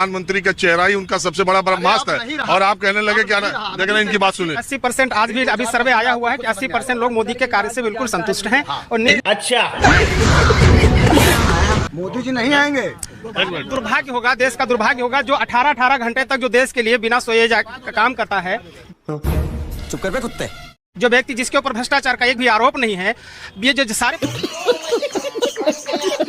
प्रधानमंत्री का चेहरा ही उनका सबसे बड़ा ब्रह्मास्त्र है, और आप कहने लगे क्या ना, लेकिन इनकी बात सुने। 80% आज भी अभी सर्वे आया हुआ है कि 80% लोग मोदी के कार्य से बिल्कुल संतुष्ट हैं। और अच्छा, मोदी जी नहीं आएंगे। दुर्भाग्य होगा, देश का दुर्भाग्य होगा, जो 18 घंटे तक जो देश के लिए बिना सोए काम करता है। चुप कर बे कुत्ते। जो व्यक्ति जिसके ऊपर भ्रष्टाचार का एक भी आरोप नहीं है, ये जो सारे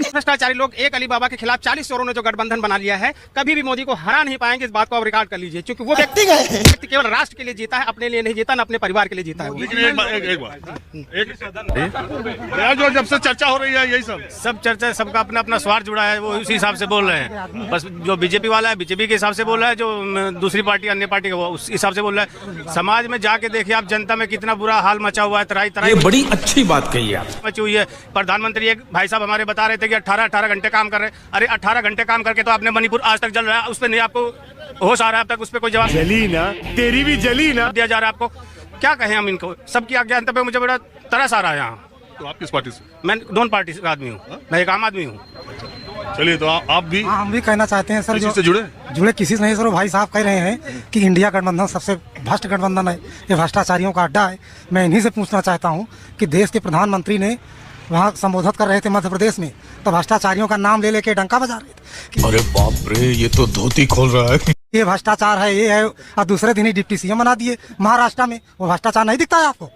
भ्रष्टाचारी लोग, एक अली बाबा के खिलाफ 40 चोरों ने जो गठबंधन बना लिया है, कभी भी मोदी को हरा नहीं पाएंगे। इस बात को आप रिकॉर्ड कर लीजिए, क्योंकि वो व्यक्ति केवल राष्ट्र के लिए जीता है, अपने लिए नहीं जीता, न अपने परिवार के लिए जीता है। लेकिन जो जब से चर्चा हो रही है, यही सब चर्चा, सबका अपना अपना स्वार्थ जुड़ा है, वो उसी हिसाब से बोल रहे हैं। बस जो बीजेपी वाला है बीजेपी के हिसाब से बोल रहा है, जो दूसरी पार्टी अन्य पार्टी का वो उस हिसाब से बोल रहा है। समाज में जाके देखिए आप, जनता में कितना बुरा हाल मचा हुआ है, तराई ये बड़ी अच्छी बात कही है मची हुई है। प्रधानमंत्री एक भाई साहब हमारे बता रहे थे कि 18 घंटे काम कर रहे हैं। अरे 18 घंटे काम करके तो आपने मणिपुर आज तक जल रहा है, उस पर नहीं आपको होश आ रहा है अब तक, उस पर कोई जवाब जली ना, तेरी भी जली ना दिया जा रहा है आपको। क्या कहें हम इनको, सबकी अज्ञानता पे मुझे बड़ा तरस आ रहा है यहाँ। तो आप किस पार्टी से? मैं दोनों पार्टी का आदमी हूँ, मैं एक आम आदमी हूँ। चलिए, तो आप भी? हम भी कहना चाहते हैं सर, किसी से जुड़े किसी से नहीं सर। भाई साहब कह रहे हैं कि इंडिया गठबंधन सबसे भ्रष्ट गठबंधन है, ये भ्रष्टाचारियों का अड्डा है। मैं इन्हीं से पूछना चाहता हूँ कि देश के प्रधानमंत्री ने वहाँ संबोधित कर रहे थे मध्य प्रदेश में, तो भ्रष्टाचारियों का नाम ले लेके डंका बजा रहे थे। अरे बाप रे, ये तो धोती खोल रहा है। ये भ्रष्टाचार है, ये है। और दूसरे दिन ही डिप्टी सीएम बना दिए महाराष्ट्र में। वो भ्रष्टाचार नहीं दिखता है आपको?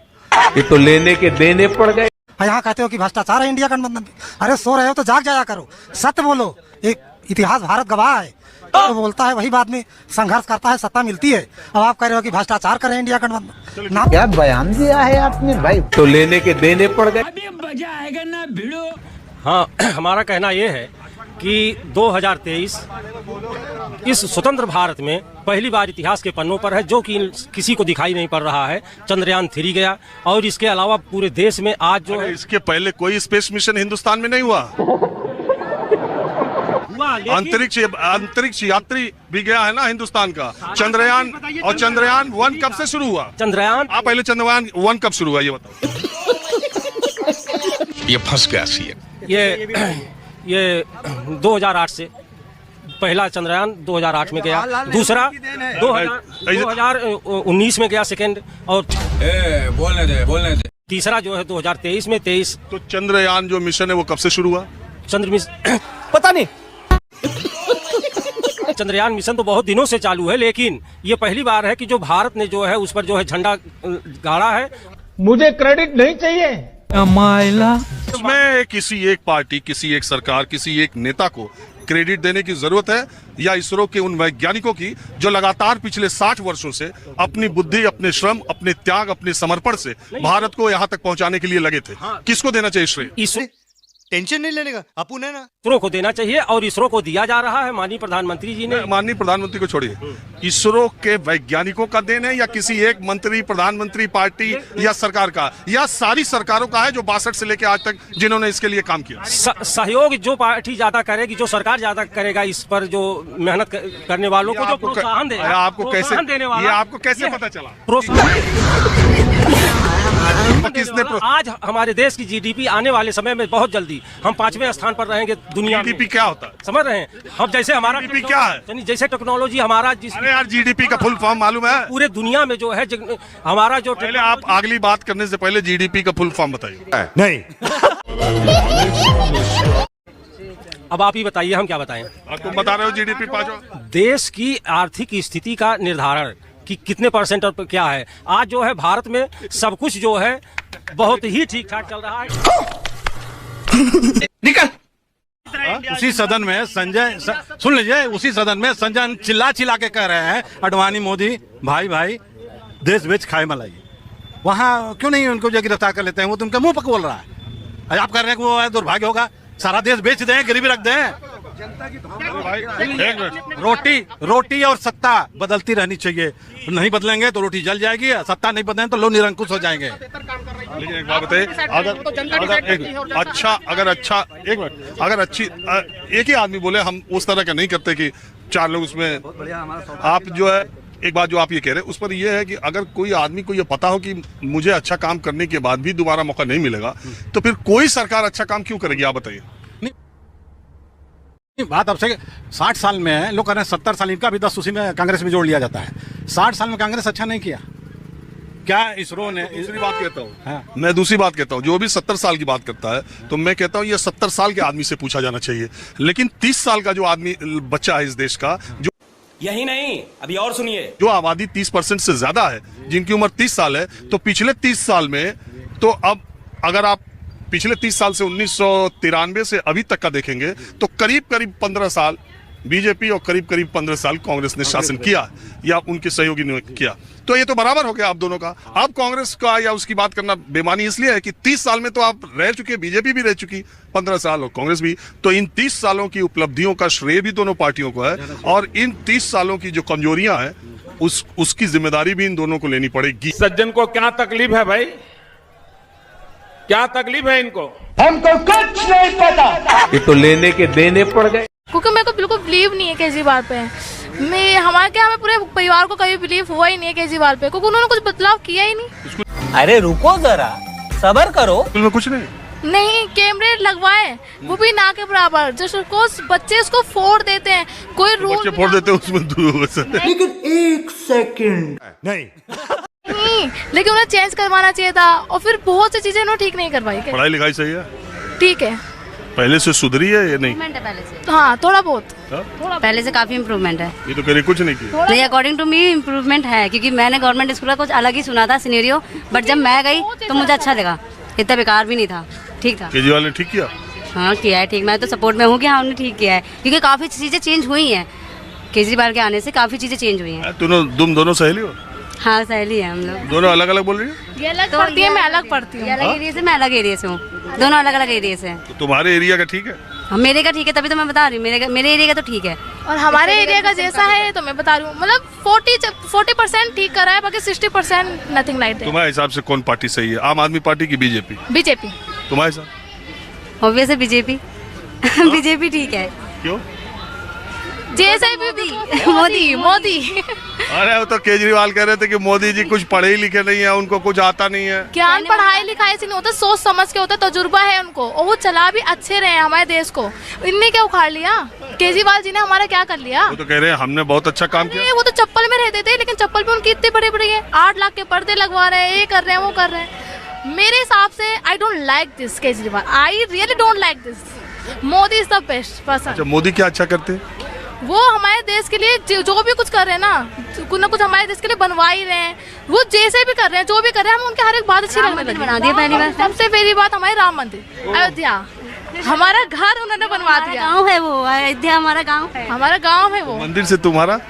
ये तो लेने के देने पड़ गए। यहाँ कहते हो कि भ्रष्टाचार है इंडिया गठबंधन में। अरे सो रहे हो तो जाग जाया करो, सत्य बोलो। एक इतिहास भारत गवाह है, तो बोलता है वही बाद में संघर्ष करता है, सत्ता मिलती है। अब आप कह रहे हो कि भ्रष्टाचार करे इंडिया गठबंधन। क्या बयान दिया है आपने भाई, तो लेने के देने पड़ गए। मजा आएगा ना भिड़ो। हाँ, हमारा कहना ये है कि 2023 इस स्वतंत्र भारत में पहली बार इतिहास के पन्नों पर है, जो कि किसी को दिखाई नहीं पड़ रहा है। चंद्रयान 3 गया, और इसके अलावा पूरे देश में आज जो है, इसके पहले कोई स्पेस मिशन हिंदुस्तान में नहीं हुआ। अंतरिक्ष यात्री भी गया है ना हिंदुस्तान का, चंद्रयान। और चंद्रयान 1 कब से शुरू हुआ? चंद्रयान आप पहले चंद्रयान 1 कब शुरू हुआ ये बताओ। ये फंस गया सी ये 2008 से पहला चंद्रयान 2008 में गया, दूसरा 2019 में गया सेकेंड, और बोलने दे। तीसरा जो है 2023 में 23। तो चंद्रयान जो मिशन है वो कब से शुरू हुआ? पता नहीं। चंद्रयान मिशन तो बहुत दिनों से चालू है, लेकिन ये पहली बार है कि जो भारत ने जो है उस पर जो है झंडा गाड़ा है। मुझे क्रेडिट नहीं चाहिए। इसमें किसी एक पार्टी, किसी एक सरकार, किसी एक नेता को क्रेडिट देने की जरूरत है, या इसरो के उन वैज्ञानिकों की जो लगातार पिछले 60 वर्षों से अपनी बुद्धि, अपने श्रम, अपने त्याग, अपने समर्पण से भारत को यहाँ तक पहुँचाने के लिए लगे थे? किसको देना चाहिए श्रेय? टेंशन नहीं लेने का, अपुन है ना। इसरो को देना चाहिए, और इसरो को दिया जा रहा है। माननीय प्रधानमंत्री जी ने, माननीय प्रधानमंत्री को छोड़िए, इसरो के वैज्ञानिकों का देन है, या किसी एक मंत्री, प्रधानमंत्री, पार्टी या सरकार का, या सारी सरकारों का है जो 62 से लेकर आज तक जिन्होंने इसके लिए काम किया? सहयोग जो पार्टी ज्यादा करेगी, जो सरकार ज्यादा करेगा, इस पर जो मेहनत करने वालों को जो प्रोत्साहन देगा। आपको कैसे देने वाला, ये आपको कैसे पता चला? किसने आज हमारे देश की जीडीपी आने वाले समय में बहुत जल्दी हम 5वें स्थान पर रहेंगे दुनिया में। जीडीपी क्या होता है समझ रहे हैं हम? जैसे हमारा जीडीपी क्या है? जैसे टेक्नोलॉजी हमारा अरे यार, जीडीपी का फुल फॉर्म मालूम है? पूरे दुनिया में जो है हमारा जो, पहले आप अगली बात करने से पहले जीडीपी का फुल फॉर्म बताइए। नहीं। अब आप ही बताइए, हम क्या बताएं? तुम बता रहे हो जीडीपी 5। देश की आर्थिक स्थिति का निर्धारण कि कितने % और क्या है, आज जो है भारत में सब कुछ जो है बहुत ही ठीक ठाक चल रहा है। निकल। उसी सदन में संजय, सुन लीजिए, उसी सदन में संजय चिल्ला के कह रहे हैं, अडवाणी मोदी भाई भाई देश बेच खाए मलाई। वहाँ क्यों नहीं उनको जो गिरफ्तार कर लेते हैं? वो तो उनका मुंह पक बोल रहा है। आप कह रहे हैं कि वो दुर्भाग्य होगा, सारा देश बेच दें, गरीबी रख दें। रोटी और सत्ता बदलती रहनी चाहिए। नहीं बदलेंगे तो रोटी जल जाएगी, सत्ता नहीं बदलेंगे तो लोग निरंकुश हो जाएंगे। लेकिन एक बात बताइए, अगर अच्छी एक ही आदमी बोले, हम उस तरह का नहीं करते कि 4 लोग उसमें। आप जो है, एक बात जो आप ये कह रहे हैं उस पर यह है कि अगर कोई आदमी को ये पता हो कि मुझे अच्छा काम करने के बाद भी दोबारा मौका नहीं मिलेगा, तो फिर कोई सरकार अच्छा काम क्यों करेगी? आप बताइए। बात अब से 60 साल में है, लोग कह रहे हैं 70 साल, इनका भी 10 उसी में कांग्रेस में जोड़ लिया जाता है। 60 साल में कांग्रेस अच्छा नहीं किया क्या? इसरो ने दूसरी बात कहता हूँ, हाँ। मैं दूसरी बात कहता हूँ, जो भी 70 साल की बात करता है तो मैं कहता हूँ ये 70 साल के आदमी से पूछा जाना चाहिए, लेकिन 30 साल का जो आदमी बच्चा है इस देश का, जो यही नहीं, अभी और सुनिए, जो आबादी 30% से ज्यादा है, जिनकी उम्र 30 साल है, तो पिछले 30 साल में, तो अब अगर आप पिछले 30 साल से 1993 से अभी तक का देखेंगे तो करीब करीब 15 साल बीजेपी और करीब करीब 15 साल कांग्रेस ने शासन किया या उनके सहयोगी ने किया, तो ये तो बराबर हो गया आप दोनों का। आप कांग्रेस का या उसकी बात करना बेमानी इसलिए है कि 30 साल में तो आप रह चुके, बीजेपी भी रह चुकी 15 साल और कांग्रेस भी, तो इन 30 सालों की उपलब्धियों का श्रेय भी दोनों पार्टियों को है, और इन 30 सालों की जो कमजोरियां हैं उसकी जिम्मेदारी भी इन दोनों को लेनी पड़ेगी। सज्जन को क्या तकलीफ है भाई, क्या तकलीफ है इनको? हमको कुछ नहीं पता, ये तो लेने के देने पड़ गए। क्योंकि मेरे को बिल्कुल बिलीव नहीं है केजरीवाल पे। मैं हमारे क्या, हमें पूरे परिवार को कभी बिलीव हुआ ही नहीं है केजरीवाल पे, क्योंकि उन्होंने कुछ बदलाव किया ही नहीं। अरे रुको जरा, सबर करो। में कुछ नहीं, नहीं कैमरे लगवाए, वो भी ना के बराबर, जैसे बच्चे उसको फोड़ देते हैं, कोई रूल फोड़ देते हैं उसमें लेकिन 1 सेकंड नहीं, लेकिन उन्हें चेंज करवाना चाहिए था, और फिर बहुत सी चीजें उन्होंने ठीक नहीं करवाई। पढ़ाई लिखाई सही है, ठीक है, पहले से सुधरी है या नहीं? पहले से हाँ थोड़ा बहुत, पहले से काफी इम्प्रूवमेंट है। ये तो कह रही कुछ नहीं किया। नहीं, अकॉर्डिंग टू मी इम्प्रूवमेंट है, क्योंकि मैंने गवर्नमेंट स्कूल का कुछ अलग ही सुना था सिनेरियो, बट जब मैं गई तो मुझे अच्छा लगा, इतना बेकार भी नहीं था, ठीक था। केजरीवाल ने ठीक किया? हाँ किया है ठीक, मैं तो सपोर्ट में हूँ कि हाँ उन्होंने ठीक किया है, क्योंकि काफी चीजें चेंज हुई हैं केजरीवाल के आने से, काफी चीजें चेंज हुई हैं। तुम दोनों सहेली हो? हाँ सहेली है हम लोग। दोनों अलग अलग बोल रही हो? ये अलग पढ़ती है, मैं अलग पढ़ती हूँ। अलग एरिया से, मैं अलग एरिया से हूँ, दोनों अलग अलग एरिया से हैं। तो तुम्हारे एरिया का ठीक है? हाँ मेरे का ठीक है, तभी तो मैं बता रही हूँ, मेरे एरिया का तो ठीक है, और हमारे एरिया का जैसा है तो मैं बता रही हूँ, मतलब 40% ठीक करा है, बाकी 60% नथिंग लाइक दैट। तुम्हारे हिसाब से कौन पार्टी सही है, आम आदमी पार्टी की बीजेपी? बीजेपी। तुम्हारे हिसाब? ऑब्वियस है बीजेपी। बीजेपी ठीक है। क्यों? जैसे भी मोदी मोदी अरे वो तो केजरीवाल कह रहे थे कि मोदी जी कुछ पढ़े लिखे नहीं है, उनको कुछ आता नहीं है। ज्ञान पढ़ाई लिखाई से नहीं होता, सोच समझ के होता, तजुर्बा है उनको, और वो चला भी अच्छे रहे हमारे देश को। इनने क्या उखाड़ लिया? केजरीवाल जी ने हमारा क्या कर लिया? वो तो कह रहे हैं हमने बहुत अच्छा काम किया। वो तो चप्पल में रहते थे, लेकिन चप्पल भी उनकी इतनी बड़ी बड़ी है, 8 लाख के पर्दे लगवा रहे हैं, ये कर रहे हैं, वो कर रहे हैं। मेरे हिसाब से I don't like this Kejriwal, I really don't like this. Modi is the best person. अच्छा, मोदी क्या अच्छा करते हैं? वो हमारे देश के लिए जो भी कुछ कर रहे हैं ना कुछ हमारे देश के लिए बनवा ही रहे हैं, वो जैसे भी कर रहे हैं, जो भी कर रहे हैं, हम उनकी हर एक बात अच्छी लगने लगी। बना दिया पहली बार, सबसे पहली बात हमारे राम मंदिर अयोध्या, हमारा घर उन्होंने बनवा दिया। गाँव है वो, अयोध्या हमारा गाँव है, हमारा गाँव है वो। मंदिर से तुम्हारा?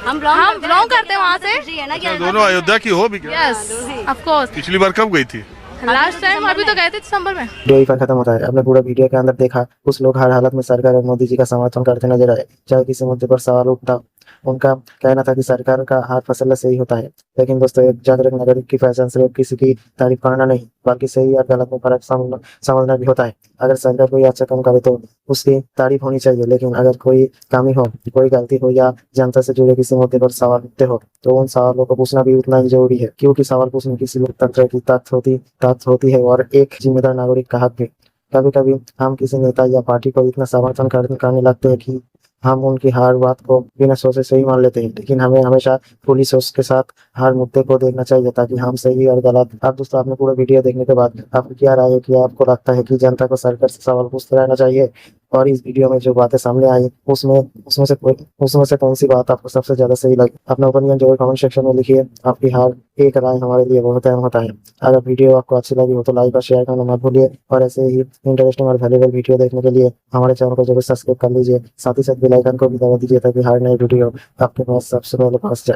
हम बिलोंग करते हैं वहाँ से। दोनों अयोध्या की हो भी क्या? Yes of course. पिछली बार कब गई थी? लास्ट टाइम अभी तो गए थे दिसंबर में। वीडियो ही पर खत्म होता है। आपने पूरा वीडियो के अंदर देखा, कुछ लोग हर हालत में सरकार और मोदी जी का समर्थन करते नजर आए, चाहे किसी मुद्दे पर सवाल उठता। उनका कहना था कि सरकार का हाथ फैसला सही होता है, लेकिन दोस्तों एक जागरूक नागरिक की फैशन सिर्फ किसी की तारीफ करना नहीं, बल्कि सही और गलत में फर्क समझना भी होता है। अगर सरकार कोई अच्छा काम करे तो उसकी तारीफ होनी चाहिए, लेकिन अगर कोई कमी हो, कोई गलती हो या जनता से जुड़े किसी मुद्दे पर सवाल उठते हो तो उन सवालों को पूछना भी उतना ही जरूरी है, क्योंकि सवाल पूछने किसी लोकतंत्र की ताकत होती है और एक जिम्मेदार नागरिक का हक भी। कभी कभी हम किसी नेता या पार्टी को इतना समर्थन करने लगते हैं कि हम उनकी हर बात को बिना सोचे सही मान लेते हैं, लेकिन हमें हमेशा खुली सोच के साथ हर मुद्दे को देखना चाहिए ताकि हम सही और गलत। अब दोस्तों आपने पूरा वीडियो देखने के बाद आपको क्या राय है कि आपको लगता है कि जनता को सरकार से सवाल पूछते रहना चाहिए, और इस वीडियो में जो बातें सामने आई उसमें से कौन सी बात आपको सबसे ज्यादा सही लगी? अपना ओपिनियन जरूर कमेंट सेक्शन में लिखिए। आपकी हर एक राय हमारे लिए बहुत अहम होता है। अगर वीडियो आपको अच्छी लगी हो तो लाइक और शेयर करना मत भूलिए, और ऐसे ही इंटरेस्टिंग और वैल्यूएबल वीडियो देखने के लिए हमारे चैनल को जरूर सब्सक्राइब कर लीजिए। साथ ही साथ बेल आइकन को भी दबा दीजिए ताकि हर नई वीडियो आपके पास सबसे पहले पहुंच जाए।